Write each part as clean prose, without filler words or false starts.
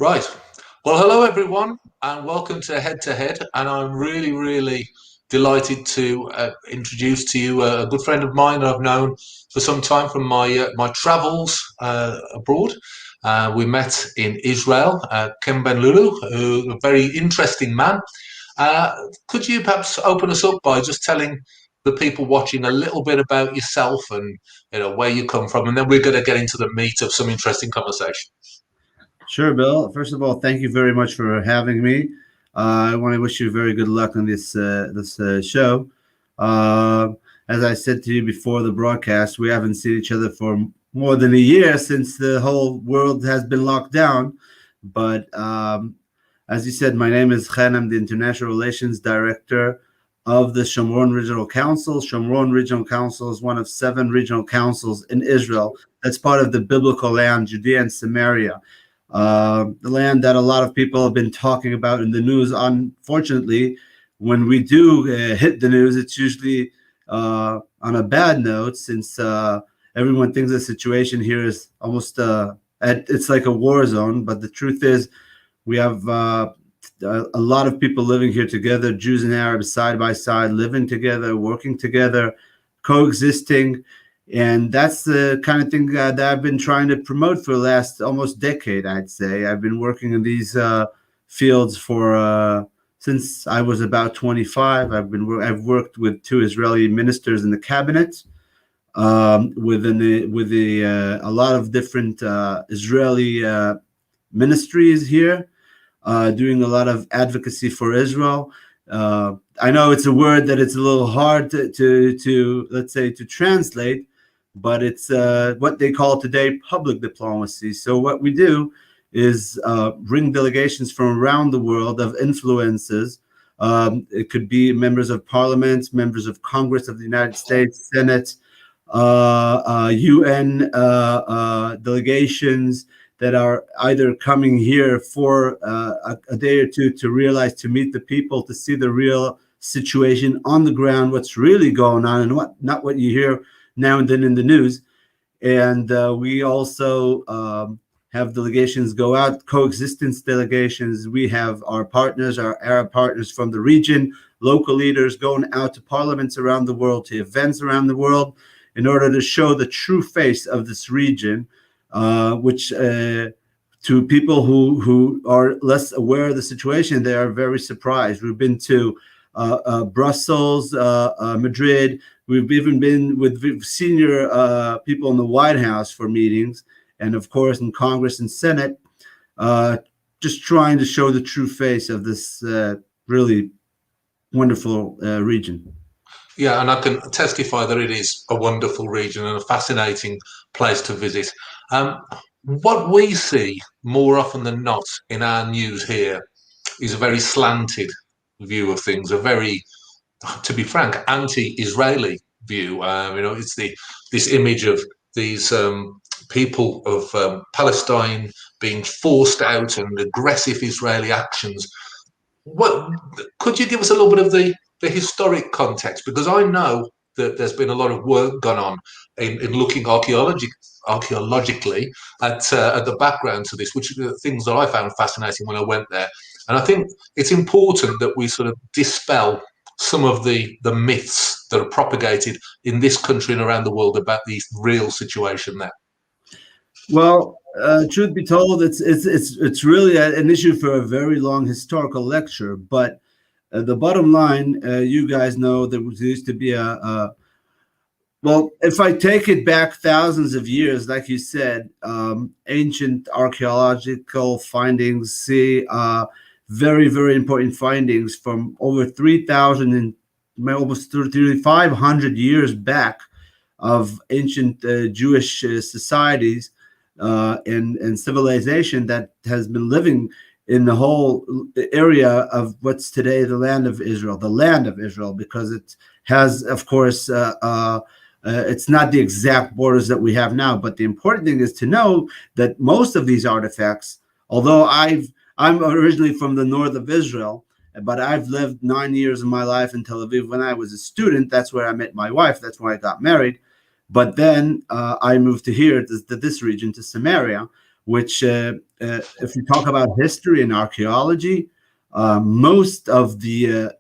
Right. Well, hello everyone, and welcome to Head to Head. And I'm really delighted to introduce to you a good friend of mine that I've known for some time from my travels abroad. We met in Israel, Chen Ben-Lulu, a very interesting man. Could you perhaps open us up by just telling the people watching a little bit about yourself and where you come from, and then we're going to get into the meat of some interesting conversation. Sure, Bill. First of all, thank you very much for having me. I want to wish you very good luck on this show. Uh, as I said to you before the broadcast, we haven't seen each other for more than a year since the whole world has been locked down. But as you said, my name is Chen. I'm the International Relations Director of the Shomron Regional Council. Shomron Regional Council is one of 7 regional councils in Israel that's part of the biblical land, Judea and Samaria. The land that a lot of people have been talking about in the news. Unfortunately, when we do hit the news, it's usually on a bad note, since everyone thinks the situation here is almost it's like a war zone. But the truth is, we have a lot of people living here together, Jews and Arabs side by side, living together, working together, coexisting. And that's the kind of thing that I've been trying to promote for the last almost decade, I'd say. I've been working in these fields for since I was about 25. I've worked with 2 Israeli ministers in the cabinet, with a lot of different Israeli ministries here, doing a lot of advocacy for Israel. I know it's a word that it's a little hard to let's say to translate, but it's what they call today public diplomacy. So what we do is bring delegations from around the world of influences. It could be members of parliament, members of Congress of the United States, Senate, UN delegations that are either coming here for a day or two to meet the people, to see the real situation on the ground, what's really going on, and not what you hear now and then in the news. And we also have delegations go out, coexistence delegations. We have our partners, our Arab partners from the region, local leaders going out to parliaments around the world, to events around the world, in order to show the true face of this region, which to people who are less aware of the situation, they are very surprised. We've been to Brussels, Madrid. We've even been with senior people in the White House for meetings, and of course in Congress and Senate, just trying to show the true face of this really wonderful region. Yeah, and I can testify that it is a wonderful region and a fascinating place to visit. What we see more often than not in our news here is a very slanted view of things, a very, to be frank, anti-Israeli view. It's this image of these people of Palestine being forced out and aggressive Israeli actions. What could you give us a little bit of the historic context? Because I know that there's been a lot of work gone on in looking archaeologically at the background to this, which are the things that I found fascinating when I went there. And I think it's important that we sort of dispel some of the myths that are propagated in this country and around the world about the real situation there. Well, truth be told, it's really an issue for a very long historical lecture. But the bottom line, you guys know there used to be well, if I take it back thousands of years, like you said, ancient archaeological findings see very important findings from over 3,000 and almost 3,500 years back of ancient Jewish societies and civilization that has been living in the whole area of what's today the land of Israel, because it has, of course, it's not the exact borders that we have now. But the important thing is to know that most of these artifacts, although I'm originally from the north of Israel, but I've lived 9 years of my life in Tel Aviv when I was a student. That's where I met my wife. That's where I got married. But then I moved to here, to this region, to Samaria. which, if you talk about history and archaeology, most of the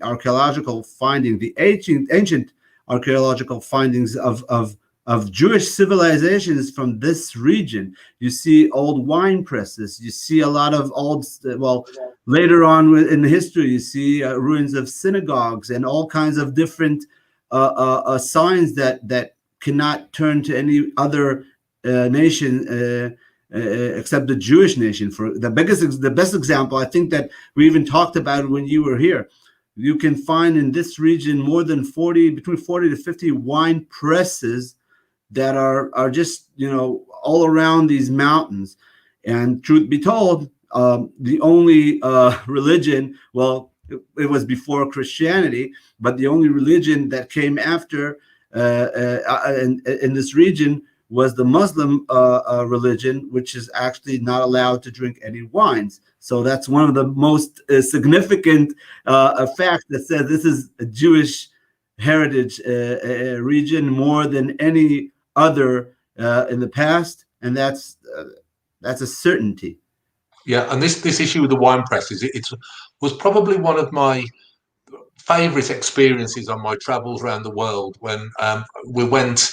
archaeological findings, the ancient archaeological findings of Jewish civilizations from this region. You see old wine presses. You see a lot of old, well, later on in history, you see ruins of synagogues and all kinds of different signs that cannot turn to any other nation except the Jewish nation. For the best example, I think that we even talked about when you were here. You can find in this region more than between 40 to 50 wine presses that are just, all around these mountains. And truth be told, the only religion, well, it was before Christianity, but the only religion that came after in this region was the Muslim religion, which is actually not allowed to drink any wines. So that's one of the most significant facts that says this is a Jewish heritage region more than any other in the past, and that's a certainty. Yeah, and this issue with the wine presses, it was probably one of my favourite experiences on my travels around the world when we went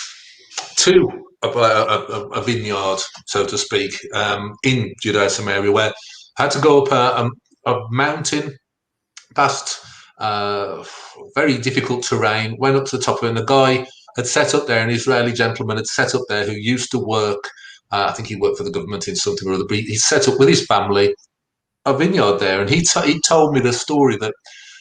to a vineyard, so to speak, in Judea Samaria, where I had to go up a mountain past very difficult terrain, went up to the top of it, and a guy had set up there, an Israeli gentleman had set up there who used to work, I think he worked for the government in something or other, but he set up with his family a vineyard there, and he told me the story that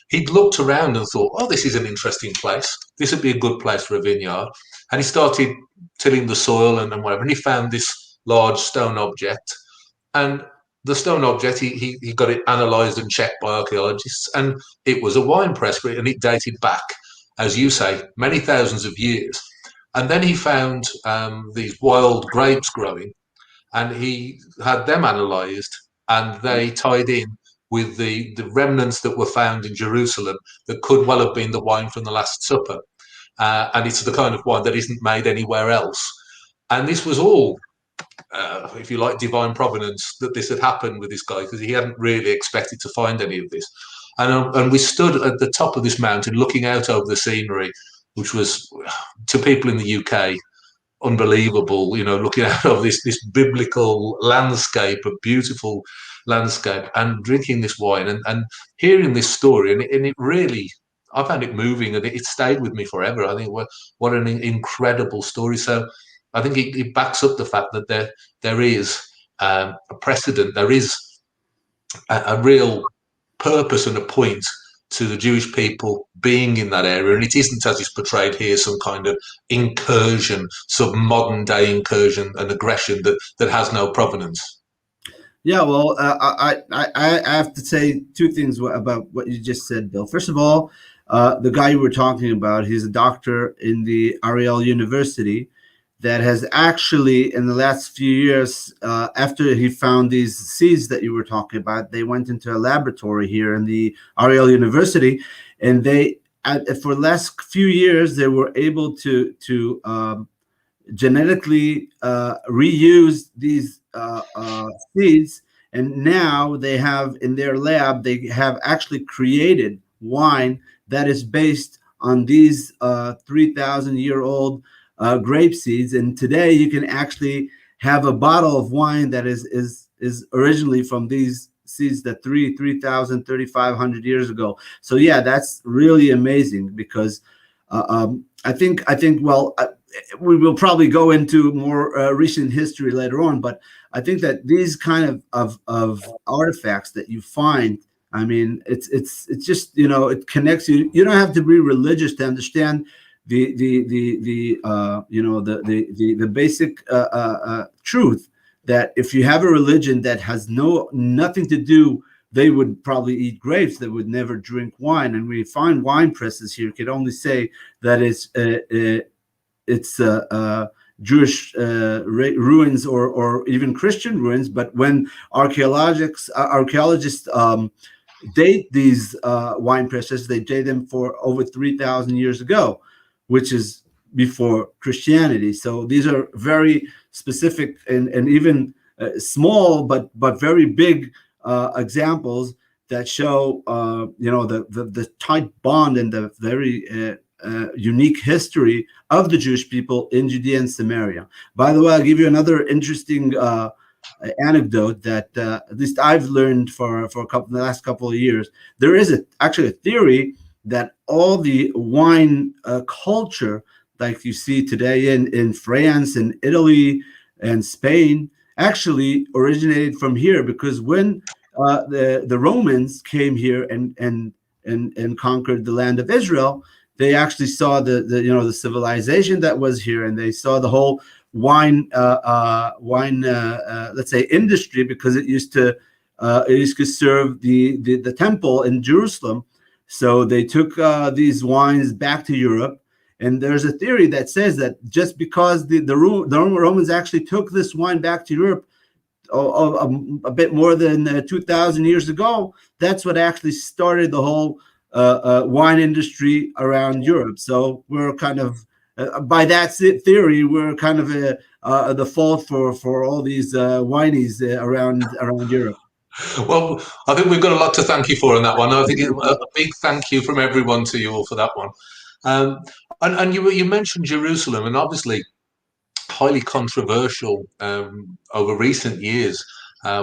he'd looked around and thought, oh, this is an interesting place. This would be a good place for a vineyard. And he started tilling the soil and whatever, and he found this large stone object. And the stone object, he got it analysed and checked by archaeologists, and it was a wine press, and it dated back, as you say, many thousands of years. And then he found these wild grapes growing, and he had them analysed, and they tied in with the remnants that were found in Jerusalem that could well have been the wine from the Last Supper. And it's the kind of wine that isn't made anywhere else. And this was all, if you like, divine providence that this had happened with this guy, because he hadn't really expected to find any of this. And we stood at the top of this mountain looking out over the scenery, which was, to people in the UK, unbelievable, looking out of this biblical landscape, a beautiful landscape, and drinking this wine and hearing this story. And it really, I found it moving, and it stayed with me forever. I think what an incredible story. So I think it backs up the fact that there is a precedent, there is a real purpose and a point to the Jewish people being in that area, and it isn't, as is portrayed here, some kind of incursion, some modern day incursion and aggression that has no provenance. Yeah, well, I have to say two things about what you just said, Bill. First of all, the guy you were talking about, he's a doctor in the Ariel University that has actually, in the last few years, after he found these seeds that you were talking about, they went into a laboratory here in the Ariel University, and they, for the last few years, they were able to genetically reuse these seeds, and now they have in their lab, they have actually created wine that is based on these 3,000-year-old grape seeds. And today you can actually have a bottle of wine that is originally from these seeds that 3,500 years ago. So yeah, that's really amazing, because I think well, we will probably go into more recent history later on, but I think that these kind of artifacts that you find, I mean, it's just, it connects you. You don't have to be religious to understand the basic truth that if you have a religion that has nothing to do, they would probably eat grapes, they would never drink wine. And we find wine presses here, you could only say that it's Jewish ruins or even Christian ruins. But when archaeologists date these wine presses, they date them for over 3,000 years ago, which is before Christianity. So these are very specific and even small but very big examples that show the tight bond and the very unique history of the Jewish people in Judea and Samaria. By the way, I'll give you another interesting anecdote that at least I've learned for the last couple of years. There is actually a theory that all the wine culture, like you see today in France and Italy and Spain, actually originated from here, because when the Romans came here and conquered the land of Israel, they actually saw the civilization that was here, and they saw the whole wine let's say industry, because it used to serve the temple in Jerusalem. So they took these wines back to Europe, and there's a theory that says that just because the Romans actually took this wine back to Europe a bit more than 2,000 years ago, that's what actually started the whole wine industry around Europe. So we're kind of by that theory, we're kind of the fault for all these wineries around Europe. Well, I think we've got a lot to thank you for on that one. I think a big thank you from everyone to you all for that one. And you mentioned Jerusalem, and obviously highly controversial over recent years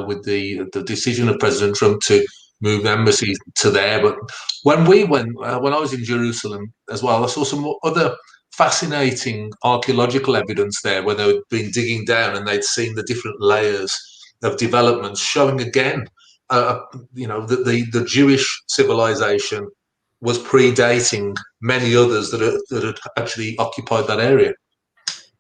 with the decision of President Trump to move the embassy to there. But when I was in Jerusalem as well, I saw some other fascinating archaeological evidence there, where they'd been digging down and they'd seen the different layers of developments, showing again, the Jewish civilization was predating many others that had actually occupied that area.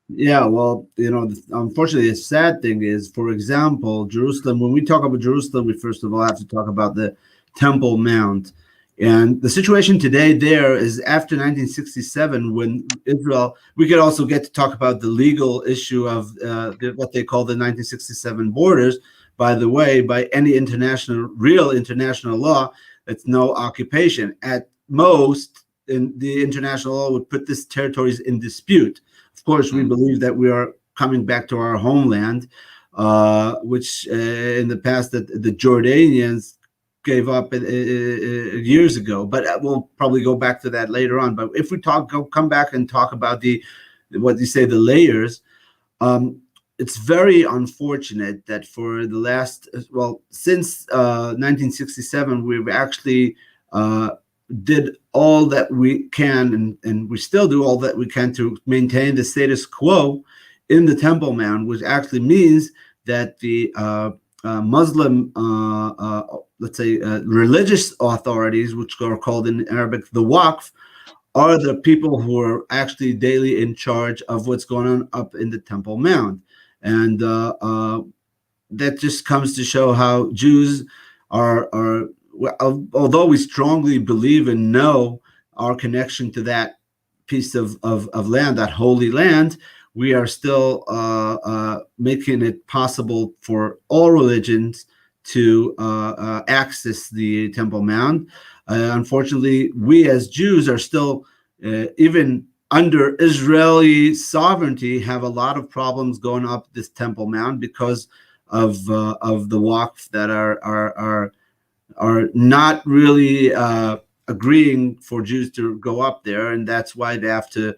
Yeah, well, unfortunately, the sad thing is, for example, Jerusalem. When we talk about Jerusalem, we first of all have to talk about the Temple Mount. And the situation today there is after 1967, when Israel, we could also get to talk about the legal issue of what they call the 1967 borders. By the way, by any real international law, it's no occupation. At most, the international law would put these territories in dispute. Of course, we believe that we are coming back to our homeland, which in the past that the Jordanians gave up years ago. But we'll probably go back to that later on. But if we come back and talk about the layers, it's very unfortunate that for the last, since 1967, we've actually did all that we can, and we still do all that we can to maintain the status quo in the Temple Mount, which actually means that the Muslim, let's say, religious authorities, which are called in Arabic the Waqf, are the people who are actually daily in charge of what's going on up in the Temple Mount. And that just comes to show how Jews are although we strongly believe and know our connection to that piece of land, that holy land, we are still making it possible for all religions to access the Temple Mount. Unfortunately, we as Jews are still, even under Israeli sovereignty, have a lot of problems going up this Temple Mount because of the Waqf that are not really agreeing for Jews to go up there, and that's why they have to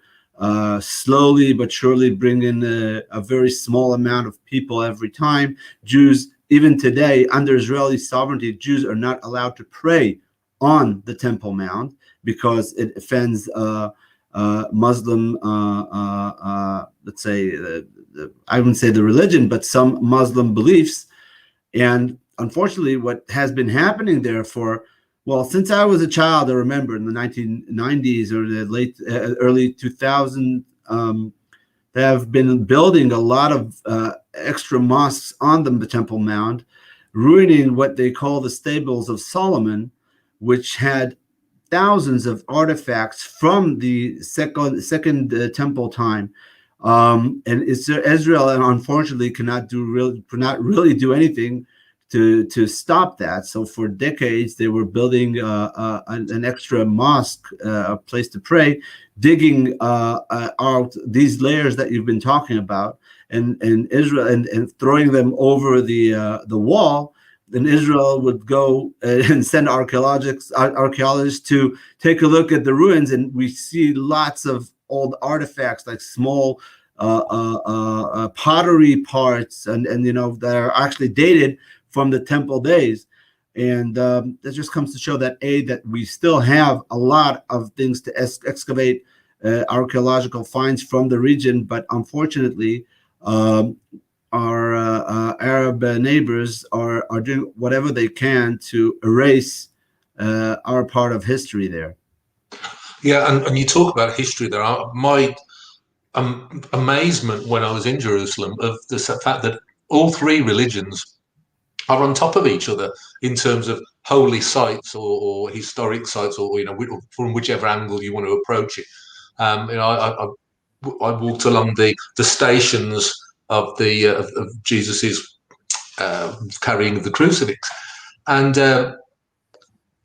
slowly but surely bring in a very small amount of people every time. Jews, even today, under Israeli sovereignty, Jews are not allowed to pray on the Temple Mount because it offends Muslim, let's say, I wouldn't say the religion, but some Muslim beliefs. And unfortunately, what has been happening there since I was a child, I remember in the 1990s or the early 2000s, they have been building a lot of extra mosques on the Temple Mount, ruining what they call the Stables of Solomon, which had thousands of artifacts from the second temple time. And Israel, and unfortunately, cannot really do anything to stop that. So for decades, they were building an extra mosque, a place to pray, digging out these layers that you've been talking about. and Israel and throwing them over the wall, then Israel would go and send archaeologists to take a look at the ruins, and we see lots of old artifacts like small pottery parts, and that are actually dated from the temple days. And that just comes to show that that we still have a lot of things to excavate, archaeological finds from the region, but unfortunately, our Arab neighbors are doing whatever they can to erase our part of history there. Yeah, and you talk about history there. My amazement when I was in Jerusalem of the fact that all three religions are on top of each other in terms of holy sites or historic sites, or from whichever angle you want to approach it. I walked along the stations of Jesus's carrying of the crucifix, and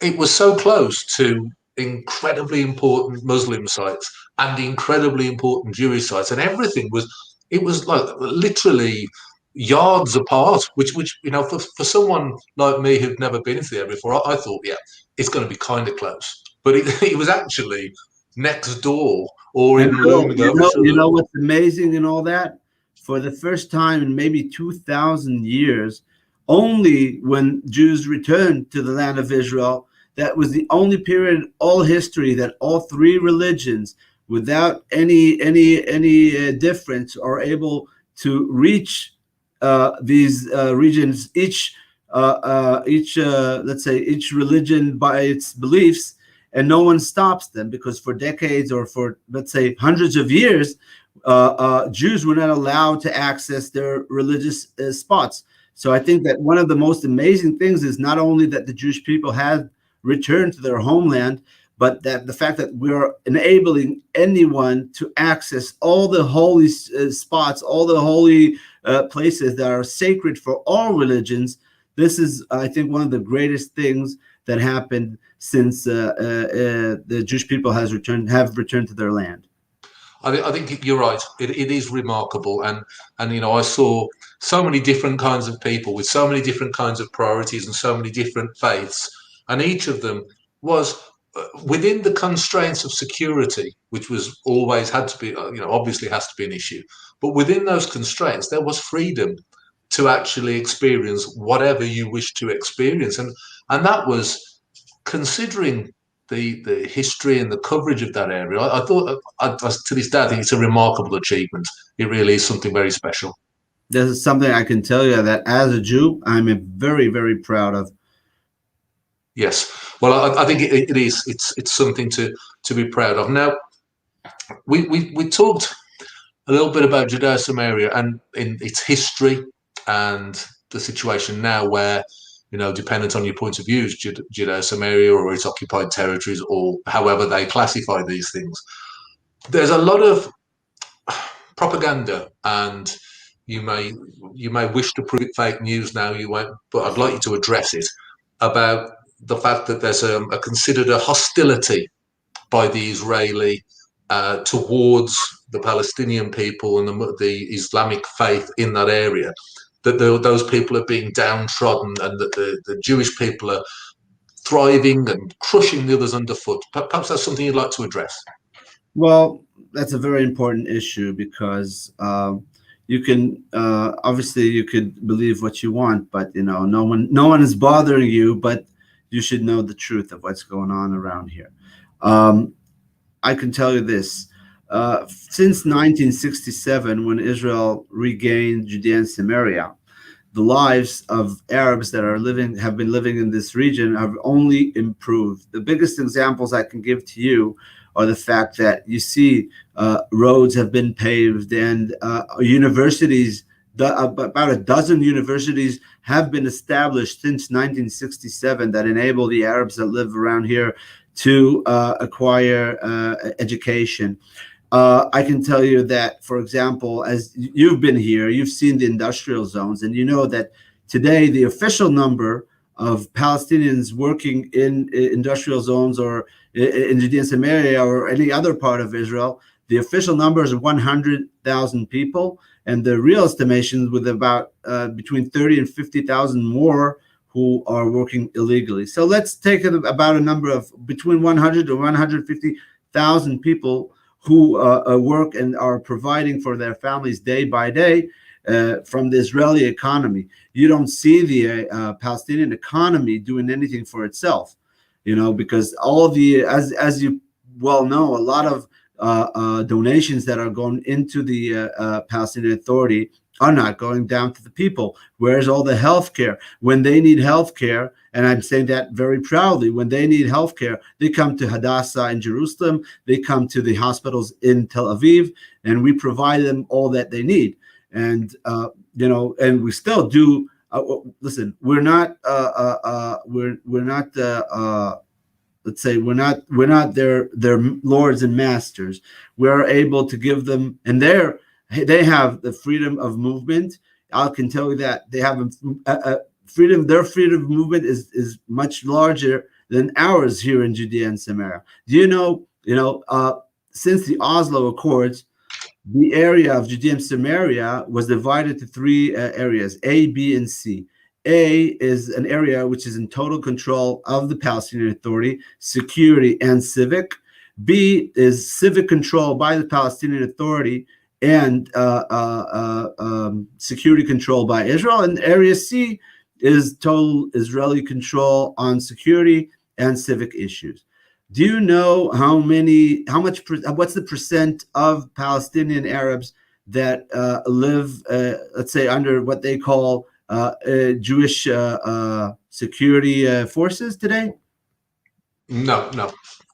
it was so close to incredibly important Muslim sites and incredibly important Jewish sites, and everything was like literally yards apart, which for someone like me who'd never been to the area before, I thought, yeah, it's going to be kind of close, but it was actually next door or even looming over each other. You know what's amazing in all that? For the first time in maybe 2,000 years, only when Jews returned to the land of Israel, that was the only period in all history that all three religions, without any difference, are able to reach these regions. Each let's say each religion by its beliefs, and no one stops them, because for decades, or for, let's say, hundreds of years, Jews were not allowed to access their religious spots. So I think that one of the most amazing things is not only that the Jewish people have returned to their homeland, but that the fact that we're enabling anyone to access all the holy spots, all the holy places that are sacred for all religions. This is, I think, one of the greatest things that happened since the Jewish people have returned to their land. I think you're right. It is remarkable, and I saw so many different kinds of people with so many different kinds of priorities and so many different faiths, and each of them was within the constraints of security, which was always had to be, obviously has to be an issue. But within those constraints, there was freedom to actually experience whatever you wish to experience, and that was, considering the history and the coverage of that area, I thought, to this day, I think it's a remarkable achievement. It really is something very special. This is something I can tell you that as a Jew, I'm very, very proud of. Yes, well, I think it is. It's something to be proud of. Now, we talked a little bit about Judea Samaria and in its history and the situation now, where, dependent on your point of view, Judea Samaria or its occupied territories, or however they classify these things, there's a lot of propaganda, and you may wish to prove it fake news now. You won't, but I'd like you to address it, about the fact that there's considered a hostility by the Israeli towards the Palestinian people and the Islamic faith in that area, that those people are being downtrodden, and that the Jewish people are thriving and crushing the others underfoot. Perhaps that's something you'd like to address. Well, that's a very important issue, because you can obviously you could believe what you want, but no one is bothering you, but you should know the truth of what's going on around here. I can tell you this. Since 1967, when Israel regained Judea and Samaria, the lives of Arabs that have been living in this region have only improved. The biggest examples I can give to you are the fact that you see roads have been paved, and universities, about a dozen universities have been established since 1967 that enable the Arabs that live around here to acquire education. I can tell you that, for example, as you've been here, you've seen the industrial zones, and you know that today the official number of Palestinians working in industrial zones or in Judea and Samaria or any other part of Israel, the official number is 100,000 people. and the real estimations with about between 30 and 50,000 more who are working illegally. So let's take about a number of between 100 to 150,000 people who work and are providing for their families day by day from the Israeli economy. You don't see the Palestinian economy doing anything for itself, because all of the, as you well know, a lot of donations that are going into the Palestinian Authority are not going down to the people. Where's all the health care? When they need health care, and I'm saying that very proudly, when they need health care, they come to Hadassah in Jerusalem, they come to the hospitals in Tel Aviv, and we provide them all that they need. And and we still do. Listen, we're not. We're not. Let's say we're not their lords and masters. We're able to give them, and they have the freedom of movement. I can tell you that they have a freedom. Their freedom of movement is much larger than ours here in Judea and Samaria. Do you know? Since the Oslo Accords, the area of Judea and Samaria was divided to three areas: A, B, and C. A is an area which is in total control of the Palestinian Authority, security and civic. B is civic control by the Palestinian Authority and security control by Israel. And Area C is total Israeli control on security and civic issues. Do you know what's the percent of Palestinian Arabs that live, let's say, under what they call Jewish security forces today? No.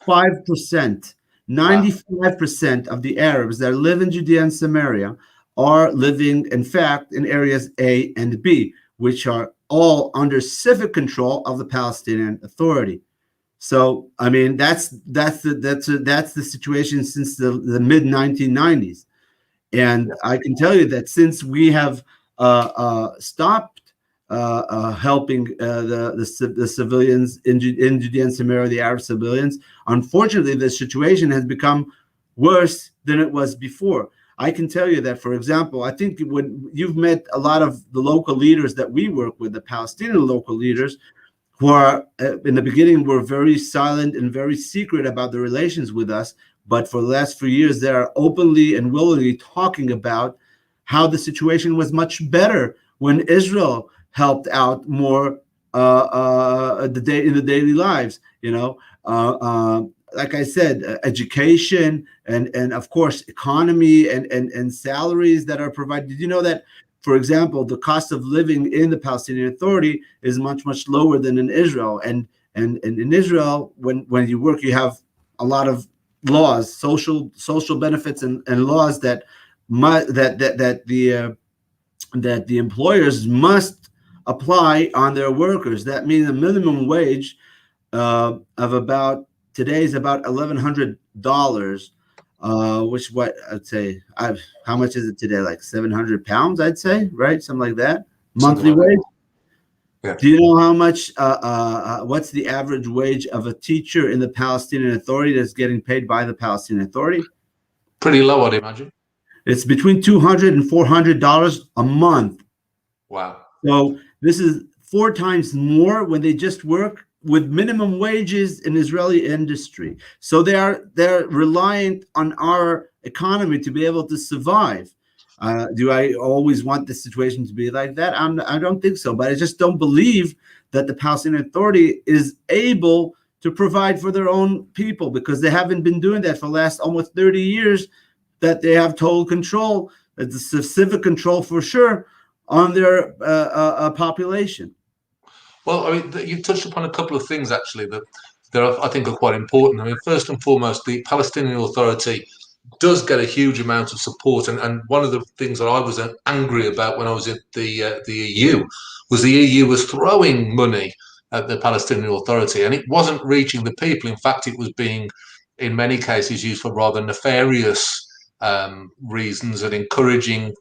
5%. 95% of the Arabs that live in Judea and Samaria are living, in fact, in areas A and B, which are all under civic control of the Palestinian Authority. So, I mean, that's the situation since the mid 1990s, and I can tell you that since we have stopped helping the civilians in Judea and Samaria, the Arab civilians, unfortunately, the situation has become worse than it was before. I can tell you that, for example, I think when you've met a lot of the local leaders that we work with, the Palestinian local leaders, who are in the beginning were very silent and very secret about the relations with us, but for the last few years they are openly and willingly talking about how the situation was much better when Israel helped out more in the daily lives. Like I said, education and of course economy and salaries that are provided. Did you know that, for example, the cost of living in the Palestinian Authority is much, much lower than in Israel. And in Israel, when you work, you have a lot of laws, social benefits and laws that the employers must apply on their workers. That means a minimum wage of about today is about $1,100. Which what I'd say, how much is it today? Like 700 pounds, I'd say, right? Something like that. Monthly wage. Yeah. Do you know how much? What's the average wage of a teacher in the Palestinian Authority that's getting paid by the Palestinian Authority? Pretty low, I'd imagine. It's between $200 and $400 a month. Wow. So this is 4 times more when they just work with minimum wages in Israeli industry. So they're reliant on our economy to be able to survive. Do I always want the situation to be like that? I don't think so, but I just don't believe that the Palestinian Authority is able to provide for their own people, because they haven't been doing that for the last almost 30 years, that they have total control, the civic control for sure, on their population. Well, I mean, you touched upon a couple of things actually that I think are quite important. I mean, first and foremost, the Palestinian Authority does get a huge amount of support, and one of the things that I was angry about when I was at the EU was the EU was throwing money at the Palestinian Authority, and it wasn't reaching the people. In fact, it was being, in many cases, used for rather nefarious reasons and encouraging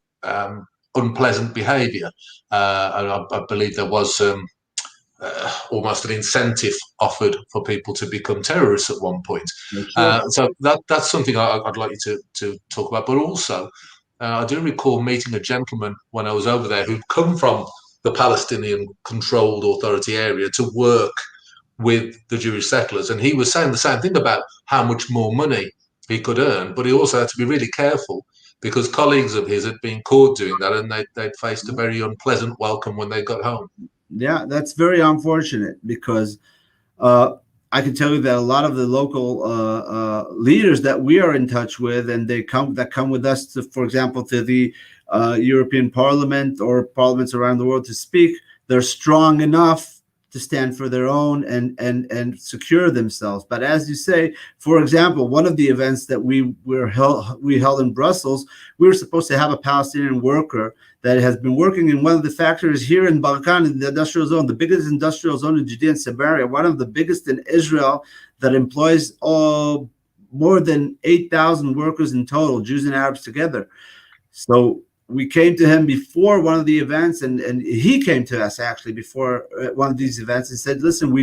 unpleasant behaviour. I believe there was almost an incentive offered for people to become terrorists at one point. Sure. So that's something I'd like you to talk about. But also, I do recall meeting a gentleman when I was over there who'd come from the Palestinian controlled authority area to work with the Jewish settlers. And he was saying the same thing about how much more money he could earn, but he also had to be really careful because colleagues of his had been caught doing that and they'd faced a very unpleasant welcome when they got home. Yeah, that's very unfortunate because uh, I can tell you that a lot of the local leaders that we are in touch with, and they come with us to, for example, to the European Parliament or parliaments around the world to speak. They're strong enough to stand for their own and secure themselves. But as you say, for example, one of the events that we held in Brussels, we were supposed to have a Palestinian worker that has been working in one of the factories here in Balkan, in the industrial zone, the biggest industrial zone in Judea and Samaria, one of the biggest in Israel, that employs more than 8,000 workers in total, Jews and Arabs together. So we came to him before one of the events, and he came to us actually before one of these events and said, listen,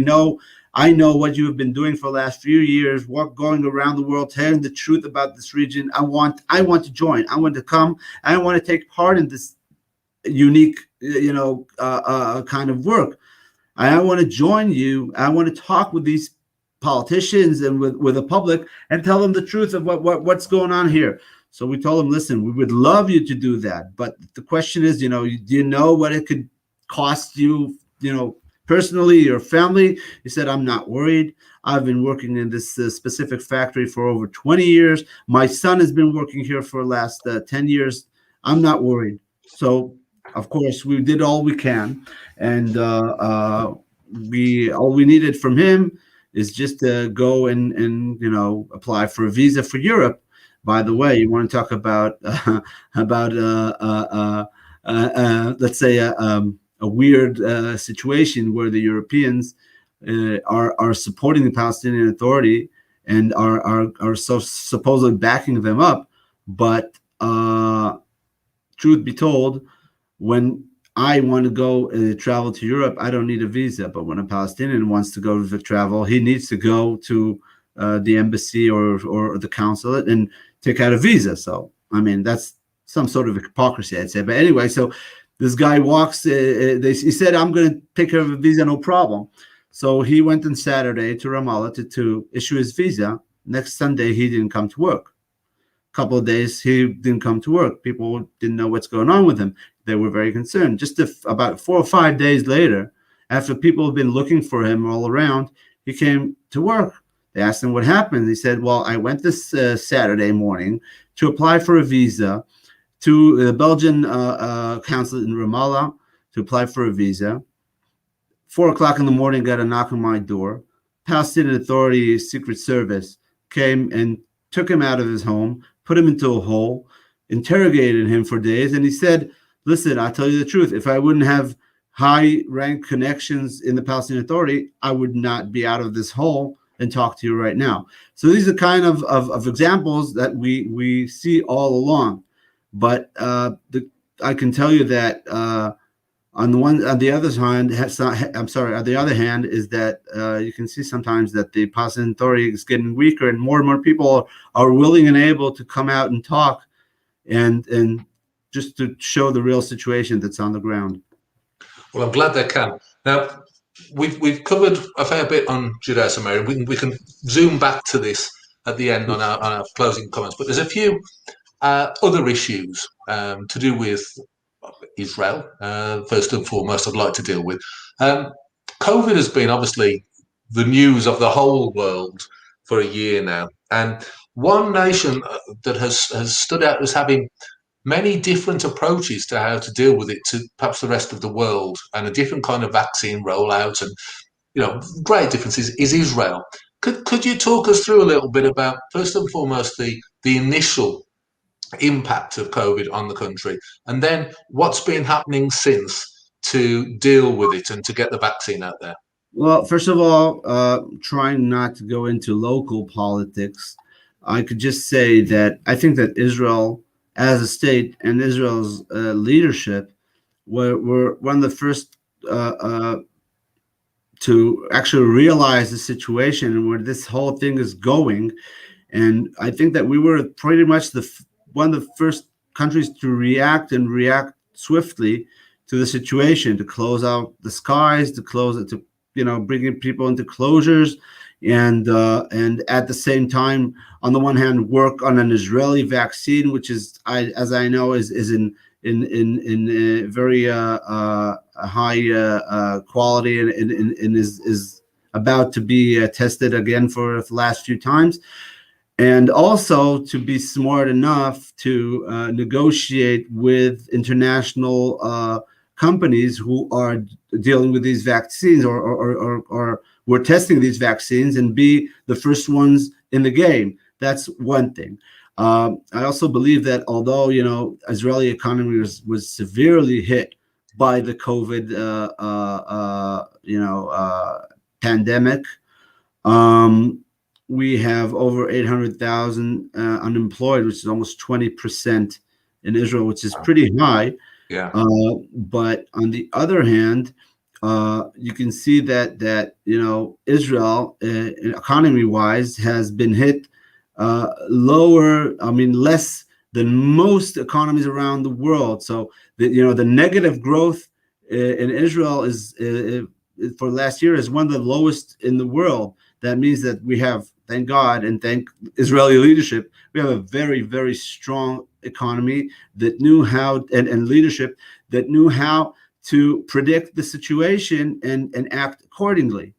I know what you have been doing for the last few years, going around the world, telling the truth about this region. I want to join. I want to come. I want to take part in this unique, kind of work. I want to join you. I want to talk with these politicians and with the public and tell them the truth of what's going on here. So we told him, listen, we would love you to do that. But the question is, do you know what it could cost you, personally, your family? He said, I'm not worried. I've been working in this specific factory for over 20 years. My son has been working here for the last 10 years. I'm not worried. So, of course, we did all we can. And all we needed from him is just to go and apply for a visa for Europe. By the way, you want to talk about let's say a weird situation where the Europeans are supporting the Palestinian Authority and are so supposedly backing them up, but truth be told, when I want to go travel to Europe, I don't need a visa. But when a Palestinian wants to go to travel, he needs to go to the embassy or the consulate and take out a visa. So, I mean, that's some sort of hypocrisy, I'd say. But anyway, so this guy walks, he said, I'm going to take care of a visa, no problem. So he went on Saturday to Ramallah to issue his visa. Next Sunday, he didn't come to work. A couple of days, he didn't come to work. People didn't know what's going on with him. They were very concerned. Just about 4 or 5 days later, after people have been looking for him all around, he came to work. They asked him what happened. He said, well, I went this Saturday morning to apply for a visa to the Belgian consulate in Ramallah to apply for a visa. 4 o'clock in the morning, got a knock on my door. Palestinian Authority Secret Service came and took him out of his home, put him into a hole, interrogated him for days. And he said, listen, I'll tell you the truth. If I wouldn't have high-rank connections in the Palestinian Authority, I would not be out of this hole and talk to you right now. So these are kind of examples that we see all along. But I can tell you that on the other hand is that you can see sometimes that the Palestinian Authority is getting weaker, and more people are willing and able to come out and talk and just to show the real situation that's on the ground. Well, I'm glad they can. Now, we've covered a fair bit on Judea Samaria. We can zoom back to this at the end on our closing comments, but there's a few other issues to do with Israel. First and foremost, I'd like to deal with. COVID has been obviously the news of the whole world for a year now, and one nation that has stood out as having many different approaches to how to deal with it to perhaps the rest of the world, and a different kind of vaccine rollout, and great differences, is Israel. Could you talk us through a little bit about, first and foremost, the initial impact of COVID on the country, and then what's been happening since to deal with it and to get the vaccine out there? Well, first of all, trying not to go into local politics, I could just say that I think that Israel as a state and Israel's leadership were one of the first to actually realize the situation and where this whole thing is going. And I think that we were pretty much one of the first countries to react and react swiftly to the situation, to close out the skies, to close it, to bringing people into closures, and at the same time, on the one hand, work on an Israeli vaccine, which is, as I know, is in very high quality, and is about to be tested again for the last few times, and also to be smart enough to negotiate with international companies who are dealing with these vaccines, or we're testing these vaccines, and be the first ones in the game. That's one thing. I also believe that although Israeli economy was severely hit by the COVID pandemic, we have over 800,000 unemployed, which is almost 20% in Israel, which is pretty high. Yeah. But on the other hand, you can see that Israel, economy-wise, has been hit lower. I mean, less than most economies around the world. So the negative growth in Israel is for last year is one of the lowest in the world. That means that we have, thank God and thank Israeli leadership, we have a very, very strong economy that knew how, and leadership that knew how to predict the situation and act accordingly.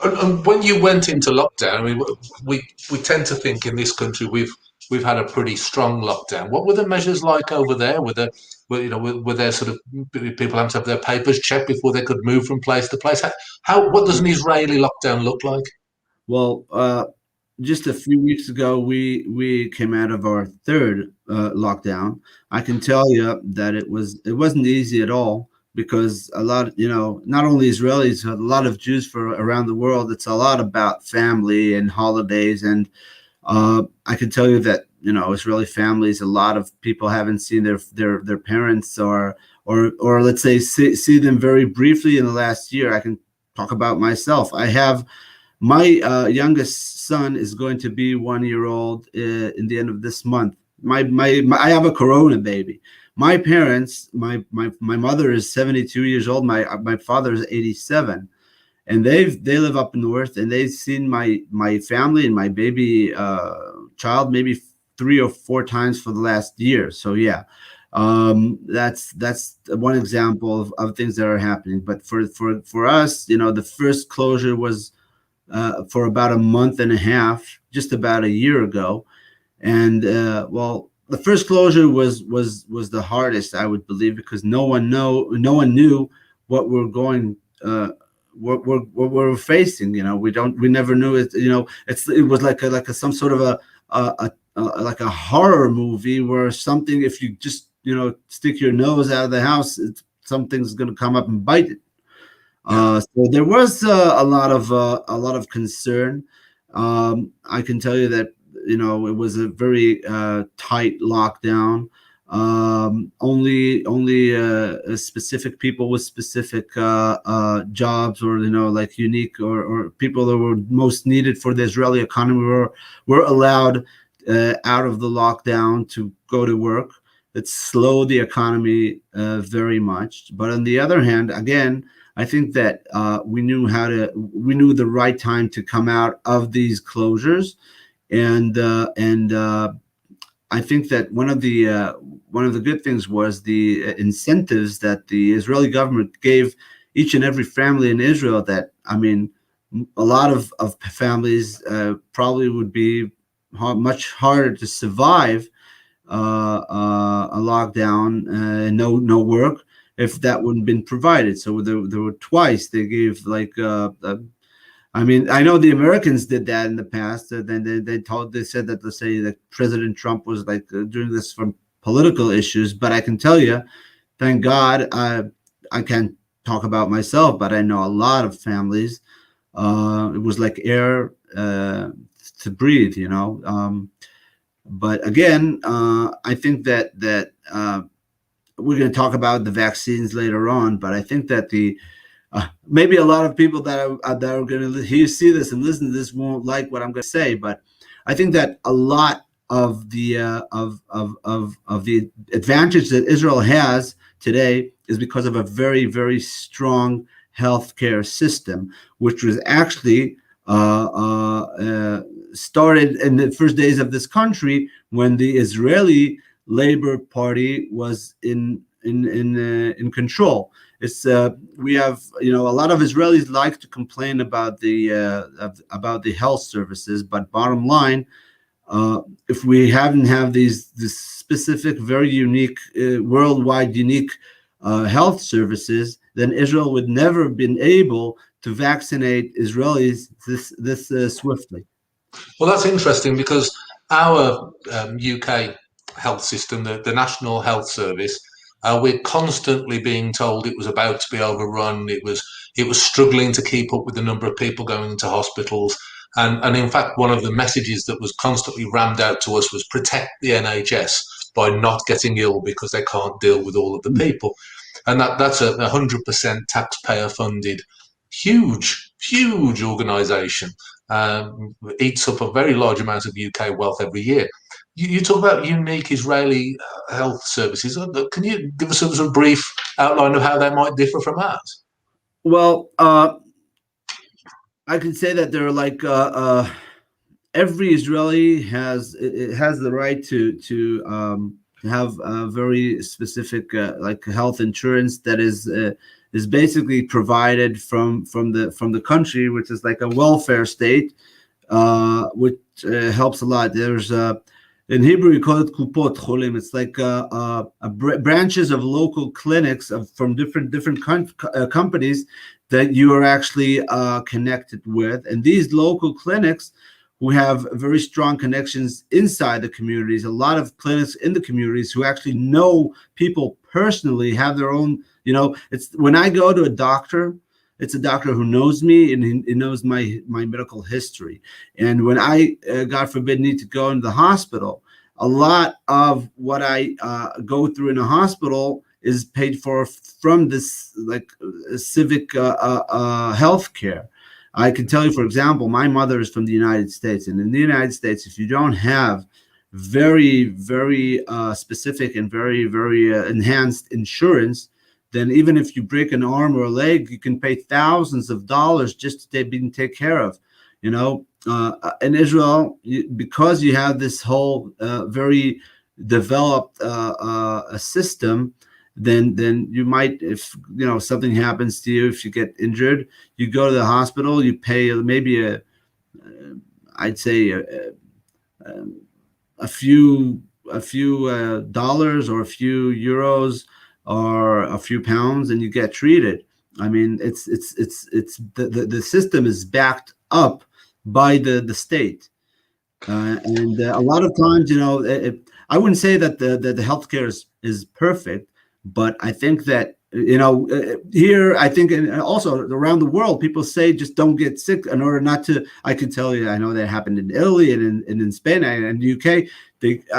And when you went into lockdown, I mean, we tend to think in this country we've had a pretty strong lockdown. What were the measures like over there? Were there sort of people having to have their papers checked before they could move from place to place? What does an Israeli lockdown look like? Well, just a few weeks ago, we came out of our third lockdown. I can tell you that it wasn't easy at all, because a lot, not only Israelis, but a lot of Jews for around the world. It's a lot about family and holidays, and I can tell you that Israeli families, a lot of people haven't seen their parents, or let's say see them very briefly in the last year. I can talk about myself. I have my youngest son is going to be 1 year old in the end of this month. I have a Corona baby. My parents, my mother is 72 years old. My father is 87, and they live up north, and they've seen my family and my baby child maybe 3 or 4 times for the last year. So yeah, that's one example of things that are happening. But for us, the first closure was for about a month and a half, just about a year ago, and well, the first closure was the hardest, I would believe, because no one knew what we're going what we're facing. We never knew it. It was like some sort of like a horror movie where something, if you just stick your nose out of the house, something's going to come up and bite it. So there was a lot of concern. I can tell you that it was a very tight lockdown. Only specific people with specific jobs, or like unique, or people that were most needed for the Israeli economy were allowed out of the lockdown to go to work. It slowed the economy very much. But on the other hand, again, I think that we knew the right time to come out of these closures, and I think that one of the good things was the incentives that the Israeli government gave each and every family in Israel. That, I mean, a lot of families probably would be much harder to survive a lockdown and no work if that wouldn't been provided. So there were twice they gave, like I mean, I know the Americans did that in the past. Then they said that, let's say, that President Trump was like doing this for political issues. But I can tell you, thank God, I can't talk about myself, but I know a lot of families. It was like air to breathe, But again, I think that we're going to talk about the vaccines later on. But I think that maybe a lot of people that are going to see this and listen to this won't like what I'm going to say, but I think that a lot of the of the advantage that Israel has today is because of a very, very strong healthcare system, which was actually started in the first days of this country when the Israeli Labor Party was in control. It's we have, you know, a lot of Israelis like to complain about the health services, but bottom line, if we hadn't have this specific, very unique, worldwide unique health services, then Israel would never have been able to vaccinate Israelis this swiftly. Well, that's interesting because our UK health system, the National Health Service, we're constantly being told it was about to be overrun. It was struggling to keep up with the number of people going into hospitals. And in fact, one of the messages that was constantly rammed out to us was protect the NHS by not getting ill because they can't deal with all of the people. And that's a 100% taxpayer funded, huge organisation. Eats up a very large amount of UK wealth every year. You talk about unique Israeli health services. Can you give us a brief outline of how they might differ from ours? Well, I can say that they're like every Israeli has the right to have a very specific like health insurance that is basically provided from the country, which is like a welfare state, which helps a lot. There's in Hebrew you call it kupot cholim. It's like branches of local clinics from different companies that you are actually connected with, and these local clinics who have very strong connections inside the communities. A lot of clinics in the communities who actually know people personally, have their own, you know, it's when I go to a doctor, it's a doctor who knows me and he knows my medical history. And when I, God forbid, need to go into the hospital, a lot of what I go through in a hospital is paid for from this like civic health care. I can tell you, for example, my mother is from the United States, and in the United States, if you don't have very, very specific and very, very enhanced insurance, then even if you break an arm or a leg, you can pay thousands of dollars just to be taken care of. You know, in Israel, because you have this whole very developed system, then you might, if you know something happens to you, if you get injured, you go to the hospital, you pay maybe I'd say a few dollars or a few euros or a few pounds, and you get treated. I mean, it's the system is backed up by the state, and a lot of times, you know, I wouldn't say that the healthcare is perfect. But I think that, you know, here, I think, and also around the world, people say just don't get sick in order not to. I can tell you, I know that happened in Italy and in Spain and the UK.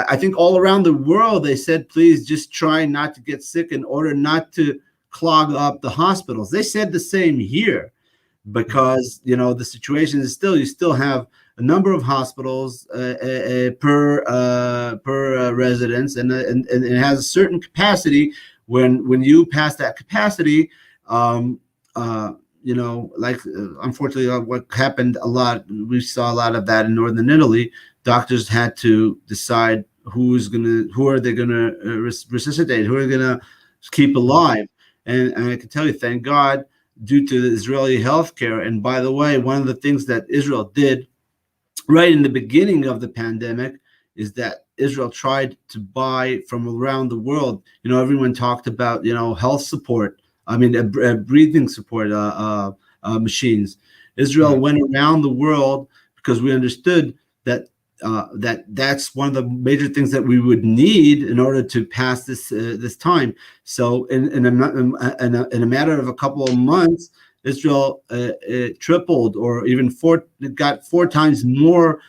I think all around the world, they said, please just try not to get sick in order not to clog up the hospitals. They said the same here because, you know, the situation is you still have a number of hospitals per residence, and it has a certain capacity. When you pass that capacity, you know, like unfortunately, what happened a lot, we saw a lot of that in northern Italy. Doctors had to decide who are they gonna resuscitate, who are they gonna keep alive, and I can tell you, thank God, due to the Israeli healthcare. And by the way, one of the things that Israel did right in the beginning of the pandemic is that Israel tried to buy from around the world. You know, everyone talked about, you know, health support. I mean, breathing support machines. Israel went around the world because we understood that that's one of the major things that we would need in order to pass this time. So in a matter of a couple of months, Israel tripled or even got four times more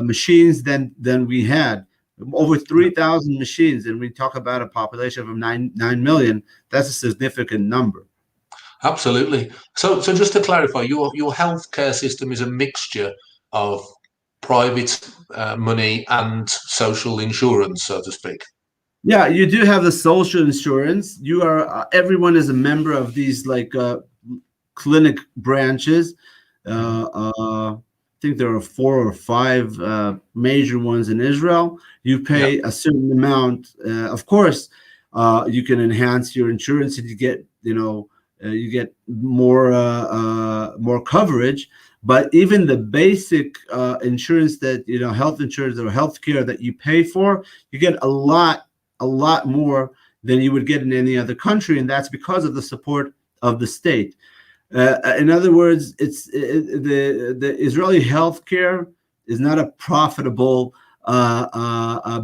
machines than we had, over 3,000 machines, and we talk about a population of 9 million. That's a significant number. Absolutely. So just to clarify, your healthcare system is a mixture of private money and social insurance, so to speak. Yeah, you do have the social insurance. You are everyone is a member of these clinic branches. I think there are 4 or 5 major ones in Israel. You Yeah, pay a certain amount. Of course, you can enhance your insurance and you get more coverage. But even the basic insurance that health insurance or health care that you pay for, you get a lot more than you would get in any other country, and that's because of the support of the state. In other words, the Israeli healthcare is not a profitable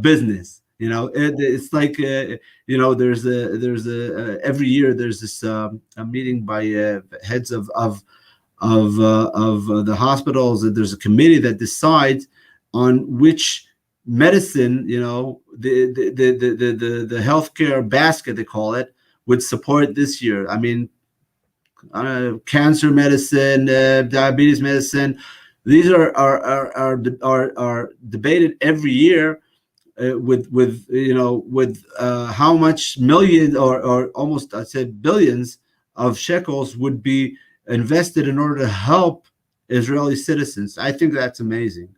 business. It's like there's a every year there's this a meeting by heads of the hospitals, and there's a committee that decides on which medicine, the healthcare basket, they call it, would support this year. I mean, cancer medicine, diabetes medicine. These are debated every year with how much millions or almost, I said, billions of shekels would be invested in order to help Israeli citizens. I think that's amazing.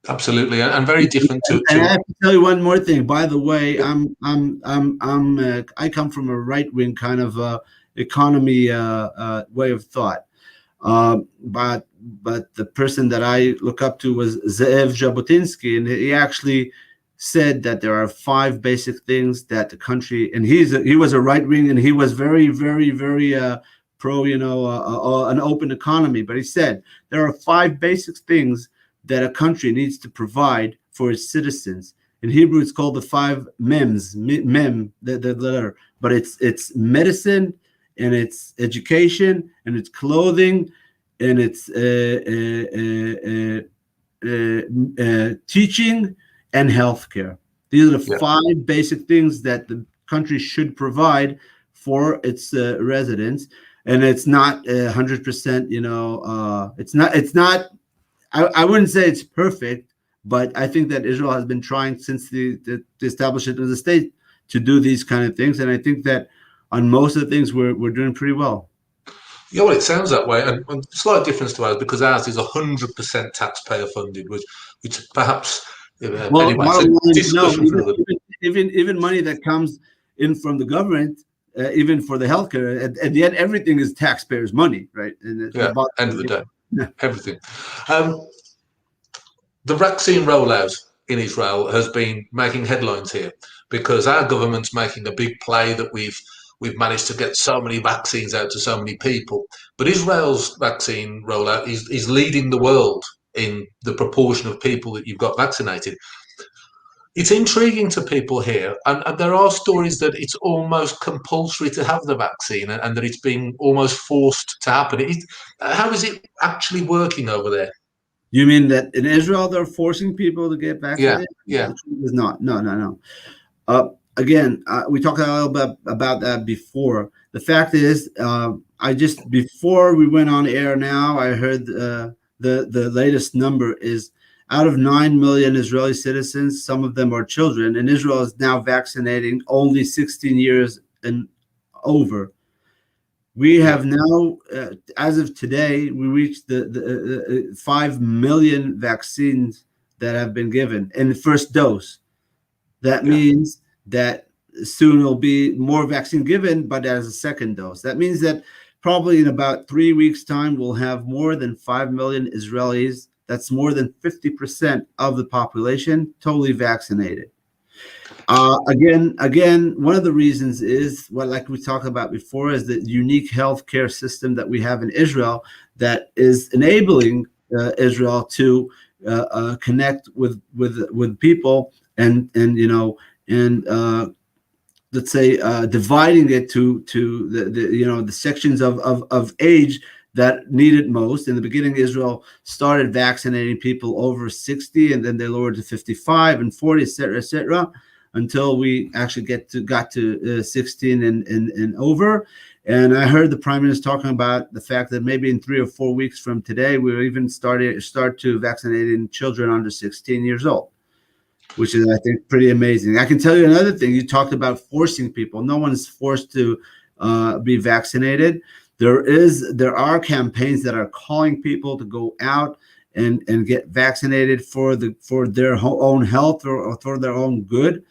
absolutely, and very different And I to have to tell you one more thing. By the way, I come from a right wing kind of economy way of thought. But the person that I look up to was Ze'ev Jabotinsky, and he actually said that there are 5 basic things that the country, and he was a right wing, and he was very, very, very pro, an open economy. But he said there are 5 basic things that a country needs to provide for its citizens. In Hebrew, it's called the 5 mems, the letter, but it's medicine, and it's education, and it's clothing, and it's teaching and healthcare. These are the 5 basic things that the country should provide for its residents, and it's not 100%. It's not. I wouldn't say it's perfect, but I think that Israel has been trying since the establishment of the state to do these kind of things, and I think that on most of the things we're doing pretty well. Yeah, well, it sounds that way, and slight difference to ours because ours is 100% taxpayer funded, which perhaps Well, anyway, it's a no, discussion for another. even money that comes in from the government, even for the healthcare, at the end, everything is taxpayers' money, right? And Yeah, end of the day, yeah. everything. The vaccine rollout in Israel has been making headlines here because our government's making a big play that we've managed to get so many vaccines out to so many people. But Israel's vaccine rollout is leading the world in the proportion of people that you've got vaccinated. It's intriguing to people here, and there are stories that it's almost compulsory to have the vaccine, and that it's being almost forced to happen. How is it actually working over there? You mean that in Israel they're forcing people to get Yeah, vaccinated? yeah, The truth is not. No. Again, we talked a little bit about that before. The fact is, I just before we went on air now, I heard the latest number is out of 9 million Israeli citizens, some of them are children, and Israel is now vaccinating only 16 years and over. We yeah, have now, as of today, we reached the 5 million vaccines that have been given in the first dose. That yeah. means that soon will be more vaccine given, but as a second dose. That means that probably in about 3 weeks' time, we'll have more than 5 million Israelis. That's more than 50% of the population totally vaccinated. Again, one of the reasons is what, like we talked about before, is the unique healthcare system that we have in Israel that is enabling Israel to connect with people and let's say dividing it to the sections of age that need it most. In the beginning, Israel started vaccinating people over 60, and then they lowered to 55 and 40, etc., until we actually got to 16 and over. And I heard the prime minister talking about the fact that maybe in 3 or 4 weeks from today, we'll even start to vaccinating children under 16 years old, which is, I think, pretty amazing. I can tell you another thing. You talked about forcing people. No one's forced to be vaccinated. There are campaigns that are calling people to go out and get vaccinated for their own health or for their own good.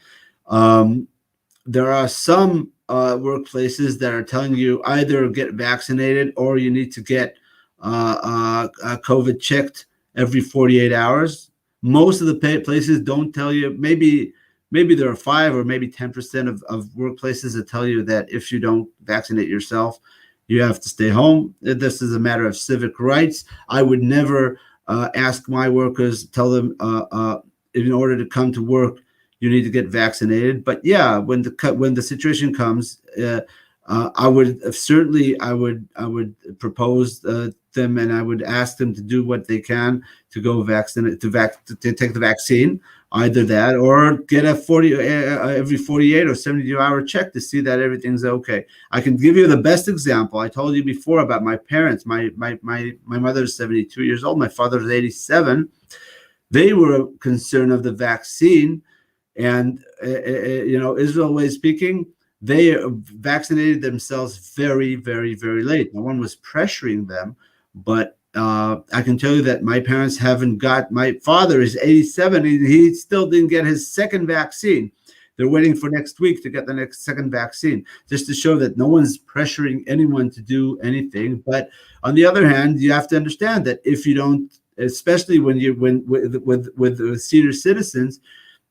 There are some workplaces that are telling you either get vaccinated or you need to get COVID checked every 48 hours. Most of the places don't tell you. Maybe there are 5 or maybe 10% of workplaces that tell you that if you don't vaccinate yourself, you have to stay home. This is a matter of civic rights. I would never ask my workers, tell them in order to come to work, you need to get vaccinated. But yeah, when the situation comes, I would propose them, and I would ask them to do what they can to go vaccinate, to take the vaccine, either that or get a every 48 or 72-hour check to see that everything's okay. I can give you the best example. I told you before about my parents. My mother is 72 years old. My father is 87. They were concerned of the vaccine. And, Israel way speaking, they vaccinated themselves very, very, very late. No one was pressuring them. But I can tell you that my parents haven't got, my father is 87. And he still didn't get his second vaccine. They're waiting for next week to get the second vaccine, just to show that no one's pressuring anyone to do anything. But on the other hand, you have to understand that if you don't, especially with senior citizens,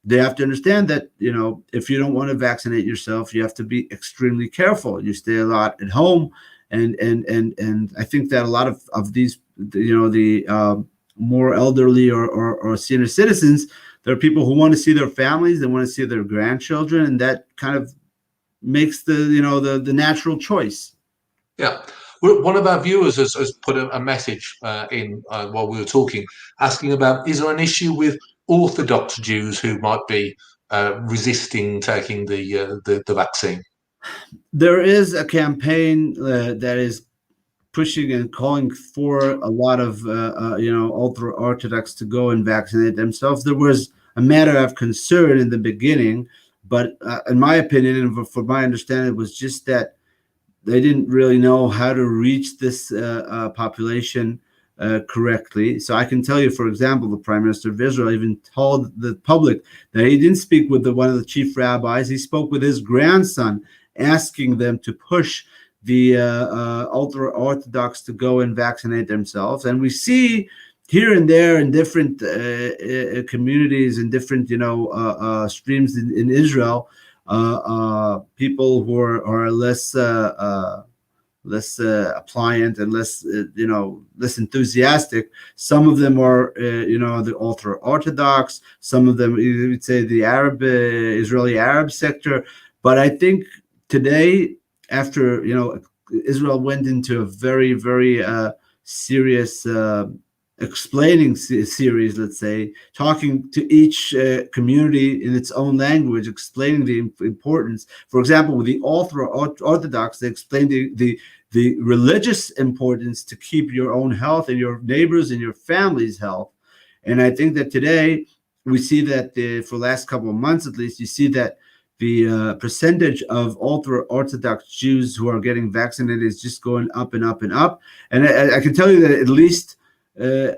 they have to understand that, if you don't want to vaccinate yourself, you have to be extremely careful. You stay a lot at home. And I think that a lot of these, the more elderly or senior citizens, there are people who want to see their families, they want to see their grandchildren, and that kind of makes the natural choice. Yeah. One of our viewers has put a message in while we were talking, asking about, is there an issue with Orthodox Jews who might be resisting taking the vaccine? There is a campaign that is pushing and calling for a lot of ultra-Orthodox to go and vaccinate themselves. There was a matter of concern in the beginning, but in my opinion, and for my understanding, it was just that they didn't really know how to reach this population correctly. So I can tell you, for example, the Prime Minister of Israel even told the public that he didn't speak with one of the chief rabbis. He spoke with his grandson, asking them to push the ultra-Orthodox to go and vaccinate themselves. And we see here and there in different communities and different streams in Israel, people who are less appliant and less enthusiastic. Some of them are the ultra-Orthodox. Some of them, you would say, the Israeli Arab sector. But I think today, after Israel went into a very, very serious explaining series, let's say, talking to each community in its own language, explaining the importance. For example, with the ultra-Orthodox, they explained the religious importance to keep your own health and your neighbors and your family's health. And I think that today we see that for the last couple of months, at least, you see that the percentage of ultra-Orthodox Jews who are getting vaccinated is just going up and up and up. And I can tell you that at least the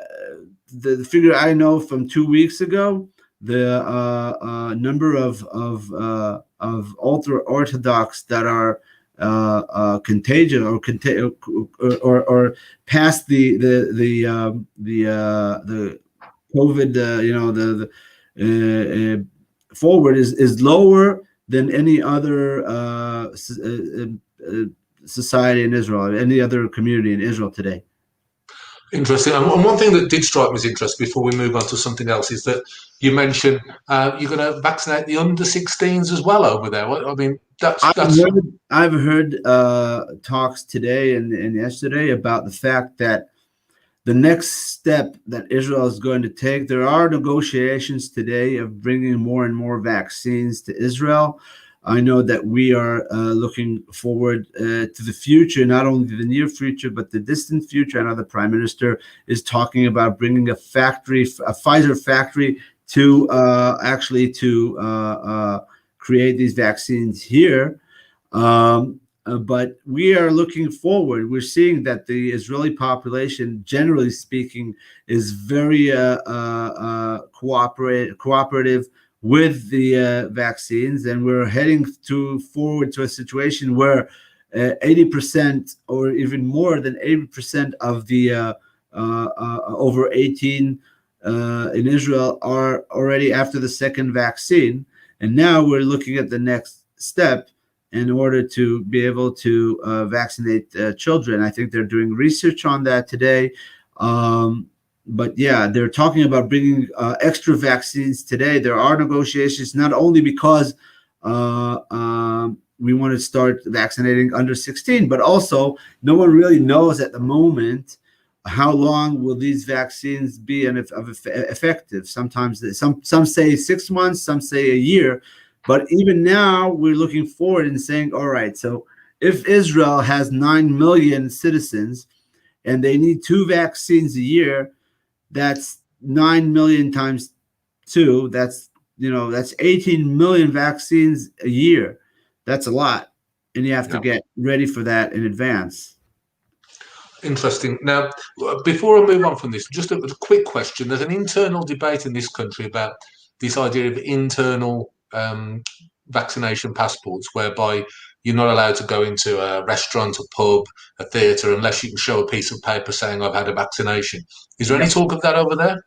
figure I know from 2 weeks ago, the number of ultra-Orthodox that are contagious or past the COVID, forward is lower than any other society in Israel, any other community in Israel today. Interesting. And one thing that did strike me as interesting before we move on to something else is that you mentioned you're going to vaccinate the under 16s as well over there. I mean, I've heard talks today and yesterday about the fact that the next step that Israel is going to take, there are negotiations today of bringing more and more vaccines to Israel. I know that we are looking forward to the future, not only the near future, but the distant future. I know the Prime Minister is talking about bringing a Pfizer factory to create these vaccines here. But we are looking forward. We're seeing that the Israeli population, generally speaking, is very cooperative with the vaccines, and we're heading forward to a situation where 80% or even more than 80% of the over 18 in Israel are already after the second vaccine. And now we're looking at the next step in order to be able to vaccinate children. I think they're doing research on that today. But yeah, they're talking about bringing extra vaccines today. There are negotiations, not only because we want to start vaccinating under 16, but also no one really knows at the moment how long will these vaccines be and effective. Sometimes some say 6 months, some say a year. But even now, we're looking forward and saying, all right, so if Israel has 9 million citizens and they need 2 vaccines a year, that's 9 million times 2. That's 18 million vaccines a year. That's a lot. And you have to get ready for that in advance. Interesting. Now, before I move on from this, just a quick question. There's an internal debate in this country about this idea of internal vaccination passports, whereby you're not allowed to go into a restaurant, a pub, a theatre, unless you can show a piece of paper saying I've had a vaccination. Is there any talk of that over there?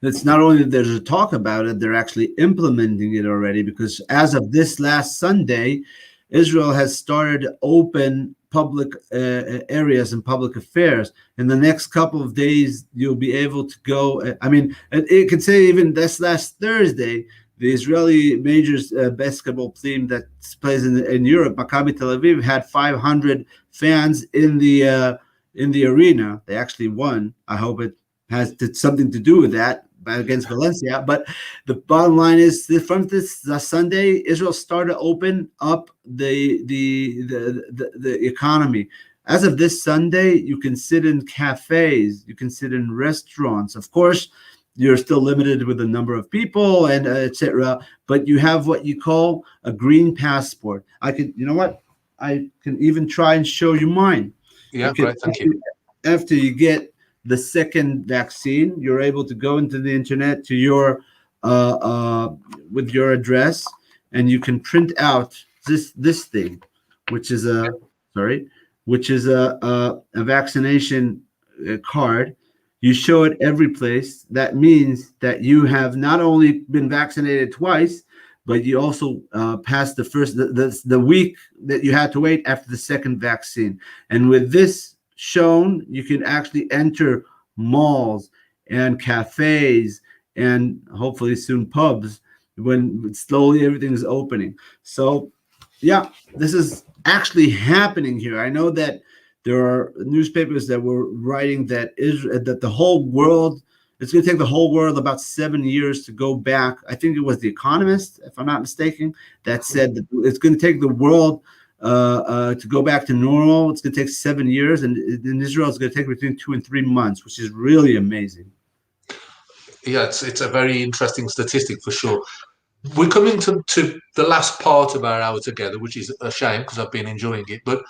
It's not only that there's a talk about it, they're actually implementing it already, because as of this last Sunday, Israel has started open public areas and public affairs. In the next couple of days, you'll be able to go. I mean, it could say even this last Thursday, the Israeli majors basketball team that plays in Europe, Maccabi Tel Aviv, had 500 fans in the arena. They actually won. I hope it has something to do with that against Valencia. But the bottom line is that from this Sunday, Israel started to open up the economy. As of this Sunday, you can sit in cafes, you can sit in restaurants. Of course, you're still limited with the number of people and etc. But you have what you call a green passport. I can even try and show you mine. Yeah, great. Thank you. After you get the second vaccine, you're able to go into the internet to your with your address, and you can print out this thing, which is a vaccination card. You show it every place. That means that you have not only been vaccinated twice, but you also passed the week that you had to wait after the second vaccine. And with this shown, you can actually enter malls and cafes and hopefully soon pubs when slowly everything's opening. So yeah, this is actually happening here. I know that there are newspapers that were writing that the whole world, it's going to take the whole world about 7 years to go back. I think it was The Economist, if I'm not mistaken, that said that it's going to take the world to go back to normal. It's going to take 7 years, and in Israel, it's going to take between 2 and 3 months, which is really amazing. Yeah, it's a very interesting statistic for sure. We're coming to the last part of our hour together, which is a shame because I've been enjoying it. But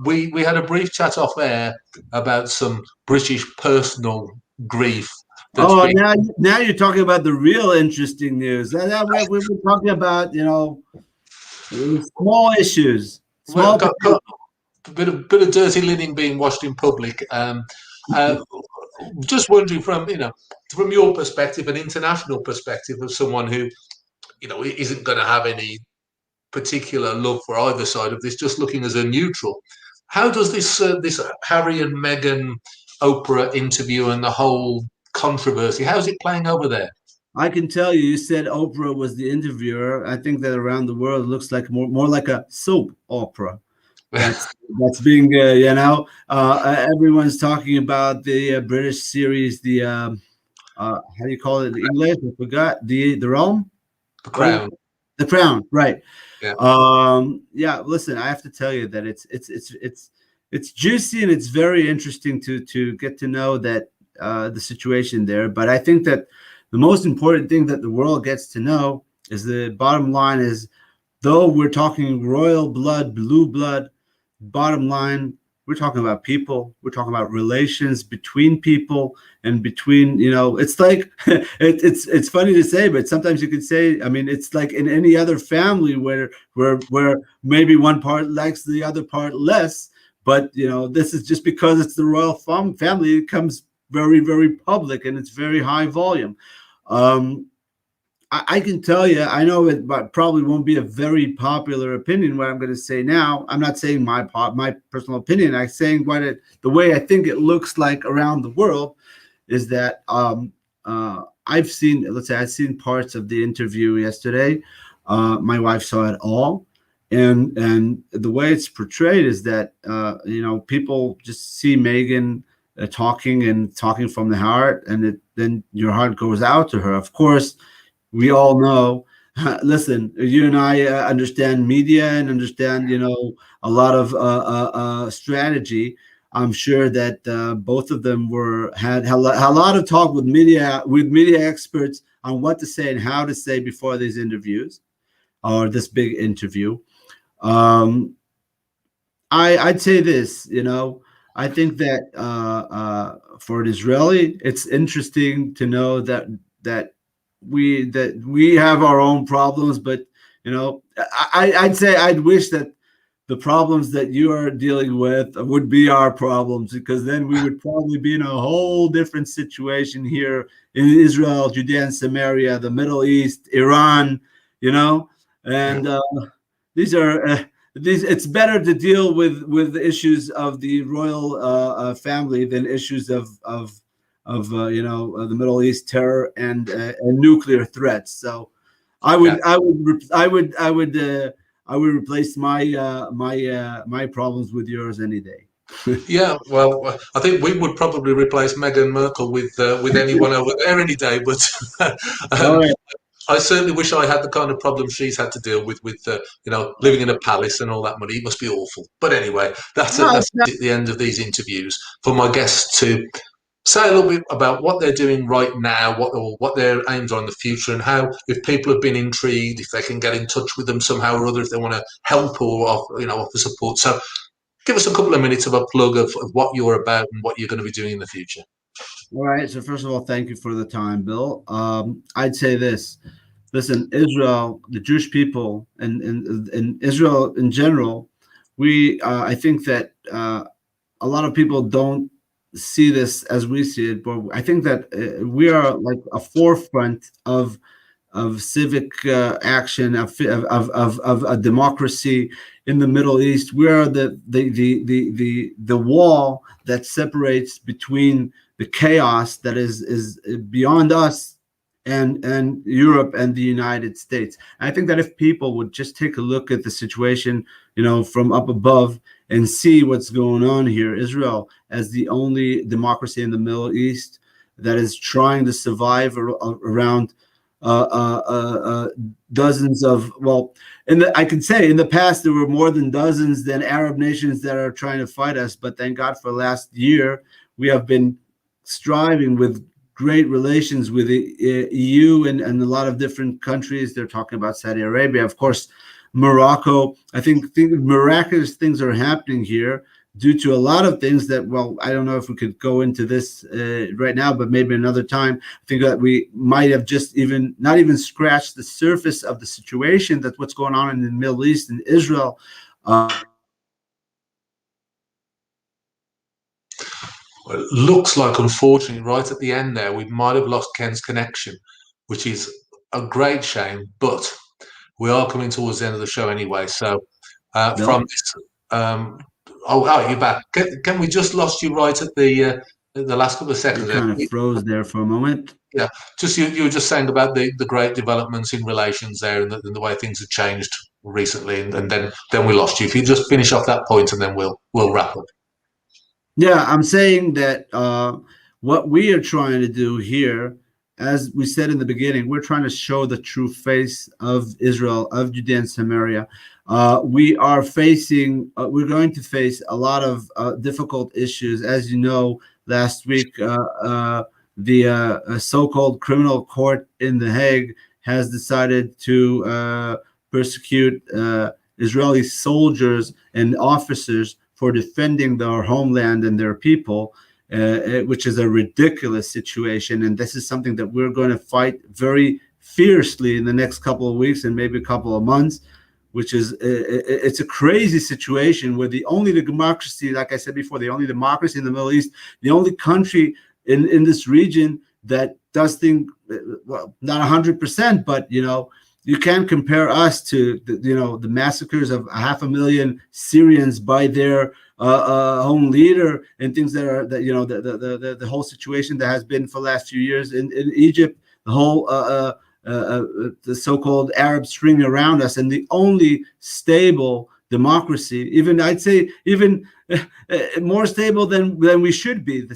we had a brief chat off air about some British personal grief. Now you're talking about the real interesting news. We were talking about small issues. A bit of dirty linen being washed in public. Just wondering from your perspective, an international perspective of someone who isn't going to have any particular love for either side of this, just looking as a neutral. How does this Harry and Meghan Oprah interview and the whole controversy, how's it playing over there? I can tell you said Oprah was the interviewer. I think that around the world it looks like more like a soap opera. That's being everyone's talking about the British series, the how do you call it in English? I forgot the Realm, The Crown. The crown, right? Yeah. Yeah. Listen, I have to tell you that it's juicy and it's very interesting to get to know that the situation there. But I think that the most important thing that the world gets to know is the bottom line is, though we're talking royal blood, blue blood, bottom line, we're talking about people. We're talking about relations between people and between, it's like it's funny to say, but sometimes you could say, I mean, it's like in any other family where maybe one part likes the other part less, but this is just because it's the royal family. It comes very, very public and it's very high volume. I can tell you, I know it but probably won't be a very popular opinion. What I'm going to say now, I'm not saying my personal opinion. I'm saying the way I think it looks like around the world is that I've seen parts of the interview yesterday. My wife saw it all, and the way it's portrayed is that people just see Meghan talking from the heart, and then your heart goes out to her. Of course, we all know. Listen, you and I understand media and understand, a lot of strategy. I'm sure that both of them had a lot of talk with media experts on what to say and how to say before these interviews or this big interview. I'd say this, I think that for an Israeli, it's interesting to know that we have our own problems, but I'd say I'd wish that the problems that you are dealing with would be our problems, because then we would probably be in a whole different situation here in Israel, Judea and Samaria, the Middle East, Iran, and these are it's better to deal with the issues of the royal family than issues of the Middle East terror and nuclear threats. So I would replace my problems with yours any day. Yeah, well, I think we would probably replace Meghan Merkel with anyone over there any day. But All um, right. I certainly wish I had the kind of problem she's had to deal with living in a palace and all that money. It must be awful. But anyway, No, that's at the end of these interviews for my guests to say a little bit about what they're doing right now, what their aims are in the future, and how, if people have been intrigued, if they can get in touch with them somehow or other, if they want to help or offer support. So give us a couple of minutes of a plug of what you're about and what you're going to be doing in the future. all right. So first of all, thank you for the time, Bill. I'd say this. Listen, Israel, the Jewish people, and Israel in general, I think that a lot of people don't see this as we see it, but I think that we are like a forefront of civic action, of a democracy in the Middle East. We are the wall that separates between the chaos that is beyond us and Europe and the United States. I think that if people would just take a look at the situation, from up above and see what's going on here, Israel as the only democracy in the Middle East that is trying to survive around dozens of, I can say in the past there were more than dozens than Arab nations that are trying to fight us, but thank God for last year we have been striving with great relations with the EU and a lot of different countries. They're talking about Saudi Arabia, of course, Morocco. I think miraculous things are happening here due to a lot of things that, I don't know if we could go into this right now, but maybe another time. I think that we might have just not even scratched the surface of the situation, that's what's going on in the Middle East and Israel. Well, it looks like, unfortunately, right at the end there, we might have lost Ken's connection, which is a great shame, but we are coming towards the end of the show anyway. So from this, you're back. Can we just lost you right at the last couple of seconds You there? kind of froze there for a moment. Yeah, just you were just saying about the great developments in relations there and the way things have changed recently, and then we lost you. If you just finish off that point, and then we'll wrap up. Yeah, I'm saying that what we are trying to do here as we said in the beginning, we're trying to show the true face of Israel, of Judea and Samaria. We're going to face a lot of difficult issues. As you know, last week, the so-called criminal court in The Hague has decided to persecute Israeli soldiers and officers for defending their homeland and their people, which is a ridiculous situation. And this is something that we're going to fight very fiercely in the next couple of weeks and maybe a couple of months, which is it's a crazy situation where the only democracy, like I said before, the only democracy in the Middle East, the only country in this region that does things, well, not 100%, but, you can't compare us to the massacres of 500,000 Syrians by their own leader, and things the whole situation that has been for the last few years in Egypt, the whole the so-called Arab Spring around us, and the only stable democracy, I'd say more stable than we should be.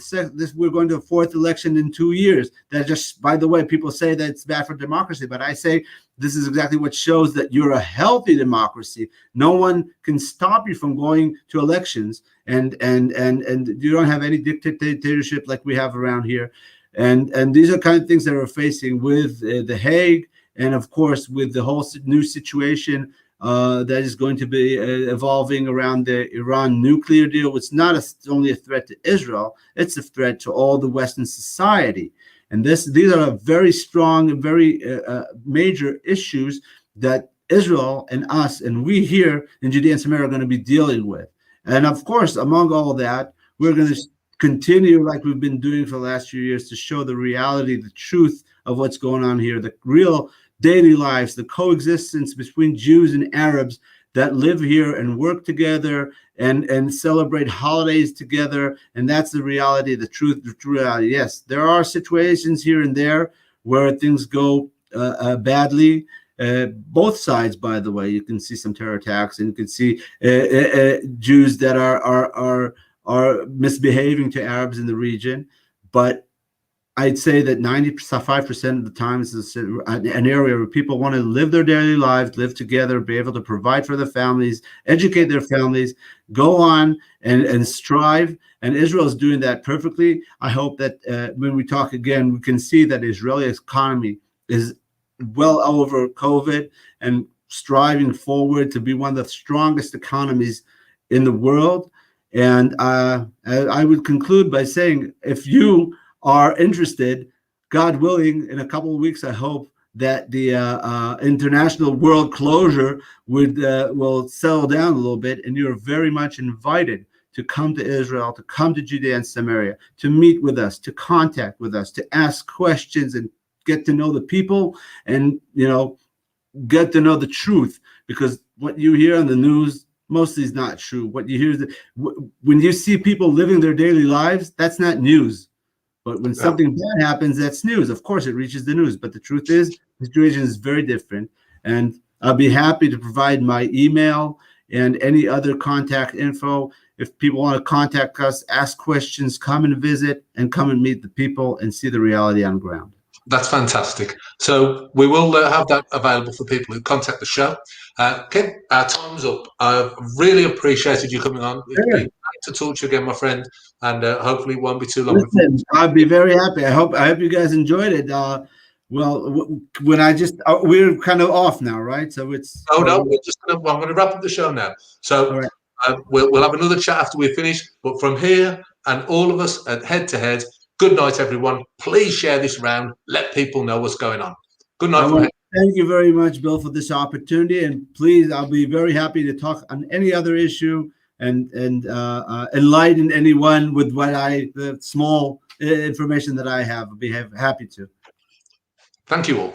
We're going to a fourth election in 2 years. That just, by the way, people say that it's bad for democracy, but I say this is exactly what shows that you're a healthy democracy. No one can stop you from going to elections, and you don't have any dictatorship like we have around here. And these are kind of things that we're facing with The Hague, and of course with the whole new situation that is going to be evolving around the Iran nuclear deal. It's not only a threat to Israel, it's a threat to all the Western society. And these are very strong and very major issues that Israel and us and we here in Judea and Samaria are going to be dealing with. And of course, among all that, we're going to continue like we've been doing for the last few years to show the reality, the truth of what's going on here, the real daily lives, the coexistence between Jews and Arabs that live here and work together and celebrate holidays together. And that's the reality, the true reality. Yes, there are situations here and there where things go badly. Both sides, by the way, you can see some terror attacks, and you can see Jews that are misbehaving to Arabs in the region. But I'd say that 95% of the time is an area where people want to live their daily lives, live together, be able to provide for their families, educate their families, go on and strive. And Israel is doing that perfectly. I hope that when we talk again, we can see that the Israeli economy is well over COVID and striving forward to be one of the strongest economies in the world. And I would conclude by saying, if you are interested, God willing, in a couple of weeks, I hope that the international world closure will settle down a little bit, and you're very much invited to come to Israel, to come to Judea and Samaria, to meet with us, to contact with us, to ask questions and get to know the people, and get to know the truth, because what you hear on the news mostly is not true. What you hear is when you see people living their daily lives, that's not news. But when something bad happens, that's news. Of course, it reaches the news. But the truth is, the situation is very different. And I'll be happy to provide my email and any other contact info. If people want to contact us, ask questions, come and visit, and come and meet the people and see the reality on the ground. That's fantastic. So we will have that available for people who contact the show. Ken, our time's up. I've really appreciated you coming on. It's been great to talk to you again, my friend, and hopefully it won't be too long. Listen, I'd be very happy. I hope you guys enjoyed it. When we're kind of off now, right? So it's no, I'm going to wrap up the show now. So right. We'll have another chat after we finish. But from here and all of us at Head to Head, good night, everyone. Please share this round. Let people know what's going on. Good night. Thank you very much, Bill, for this opportunity. And please, I'll be very happy to talk on any other issue and enlighten anyone with the small information that I have. I'll be happy to. Thank you all.